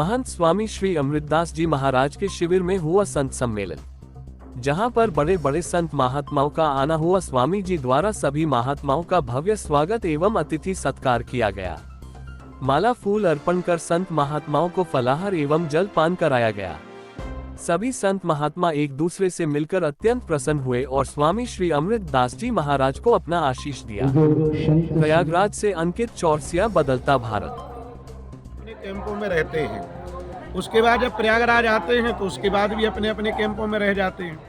महंत स्वामी श्री अमृतदास जी महाराज के शिविर में हुआ संत सम्मेलन, जहां पर बड़े बड़े संत महात्माओं का आना हुआ। स्वामी जी द्वारा सभी महात्माओं का भव्य स्वागत एवं अतिथि सत्कार किया गया। माला फूल अर्पण कर संत महात्माओं को फलाहार एवं जल पान कराया गया। सभी संत महात्मा एक दूसरे से मिलकर अत्यंत प्रसन्न हुए और स्वामी श्री अमृतदास जी महाराज को अपना आशीष दिया। प्रयागराज से अंकित चौरसिया, बदलता भारत। अपने कैंपों में रहते हैं, उसके बाद जब प्रयागराज आते हैं तो उसके बाद भी अपने अपने कैंपों में रह जाते हैं।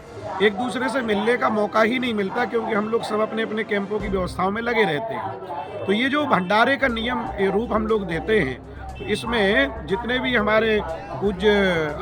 एक दूसरे से मिलने का मौका ही नहीं मिलता, क्योंकि हम लोग सब अपने अपने कैंपों की व्यवस्थाओं में लगे रहते हैं। तो ये जो भंडारे का नियम रूप हम लोग देते हैं, तो इसमें जितने भी हमारे पूज्य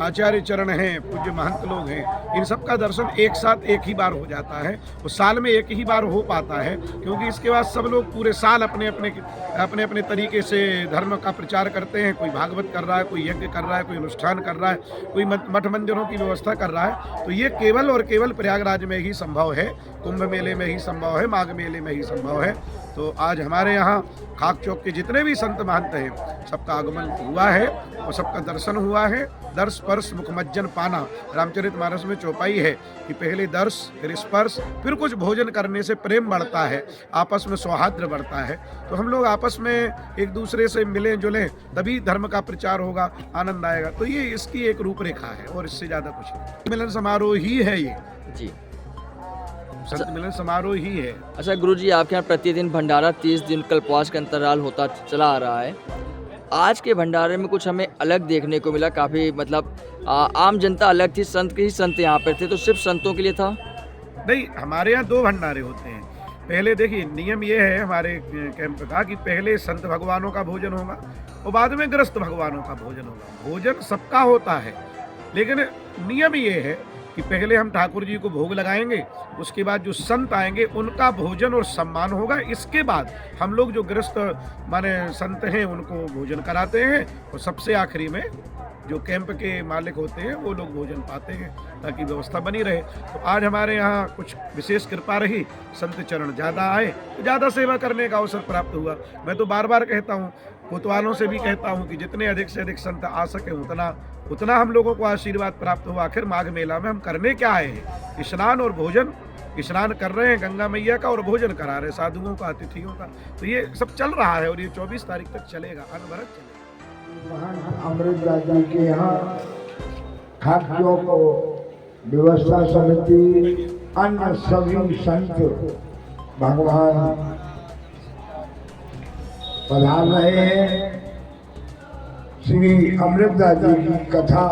आचार्य चरण हैं, पूज्य महंत लोग हैं, इन सब का दर्शन एक साथ एक ही बार हो जाता है। वो साल में एक ही बार हो पाता है, क्योंकि इसके बाद सब लोग पूरे साल अपने अपने तरीके से धर्म का प्रचार करते हैं। कोई भागवत कर रहा है, कोई यज्ञ कर रहा है, कोई अनुष्ठान कर रहा है, कोई मठ मंदिरों की व्यवस्था कर रहा है। तो ये केवल और केवल प्रयागराज में ही संभव है, कुंभ मेले में ही संभव है, माघ मेले में ही संभव है। तो आज हमारे यहाँ खाक चौक के जितने भी संत महंत हैं, सबका आगमन हुआ है और सबका दर्शन हुआ है। दर्श स्पर्श मुखमज्जन पाना, रामचरितमानस में चौपाई है कि पहले दर्श, फिर स्पर्श, फिर कुछ भोजन करने से प्रेम बढ़ता है, आपस में सौहार्द बढ़ता है। तो हम लोग आपस में एक दूसरे से मिलें जुलें, तभी धर्म का प्रचार होगा, आनंद आएगा। तो ये इसकी एक रूपरेखा है और इससे ज़्यादा कुछ नहीं। मिलन समारोह ही है ये जी, संत मिलन समारोह ही है। अच्छा गुरुजी, आपके यहाँ प्रतिदिन भंडारा 30 दिन कल्पवास का अंतराल होता चला आ रहा है। आज के भंडारे में कुछ हमें अलग देखने को मिला। काफ़ी मतलब आम जनता अलग थी, संत के ही संत यहाँ पर थे, तो सिर्फ संतों के लिए था? नहीं, हमारे यहाँ 2 भंडारे होते हैं। पहले देखिए, नियम ये है हमारे कैंप का कि पहले संत भगवानों का भोजन होगा और बाद में गृहस्थ भगवानों का भोजन होगा। भोजन सबका होता है, लेकिन नियम ये है कि पहले हम ठाकुर जी को भोग लगाएंगे, उसके बाद जो संत आएंगे उनका भोजन और सम्मान होगा। इसके बाद हम लोग जो गृहस्थ माने संत हैं उनको भोजन कराते हैं, और सबसे आखिरी में जो कैंप के मालिक होते हैं वो लोग भोजन पाते हैं, ताकि व्यवस्था बनी रहे। तो आज हमारे यहाँ कुछ विशेष कृपा रही, संत चरण ज़्यादा आए तो ज़्यादा सेवा करने का अवसर प्राप्त हुआ। मैं तो बार बार कहता हूँ, कोतवालों से भी कहता हूँ कि जितने अधिक से अधिक संत आ सके उतना हम लोगों को आशीर्वाद प्राप्त हुआ। आखिर माघ मेला में हम करने क्या आए हैं? स्नान और भोजन। स्नान कर रहे हैं गंगा मैया का और भोजन करा रहे हैं साधुओं का, अतिथियों का। तो ये सब चल रहा है और ये 24 तारीख तक चलेगा, अनवरत चलेगा। अमृतदास जी के यहाँ खाक चौक व्यवस्था समिति, अन्य सभी संत भगवान पधार रहे हैं। श्री अमृतदास जी की कथा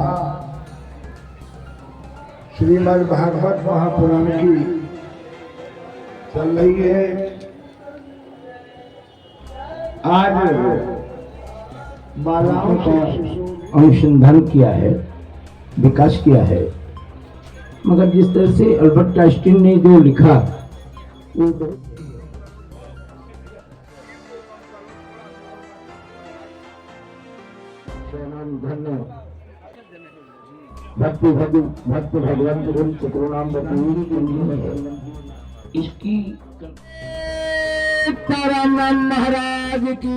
श्रीमद् भागवत महापुराण की चल रही है। आज बालाओं से अनुसंधान किया है, विकास किया है, मगर जिस तरह से अल्बर्ट आइंस्टीन ने जो लिखा वो धन्य भक्त भगवान चक्रुणाम इसकी महाराज की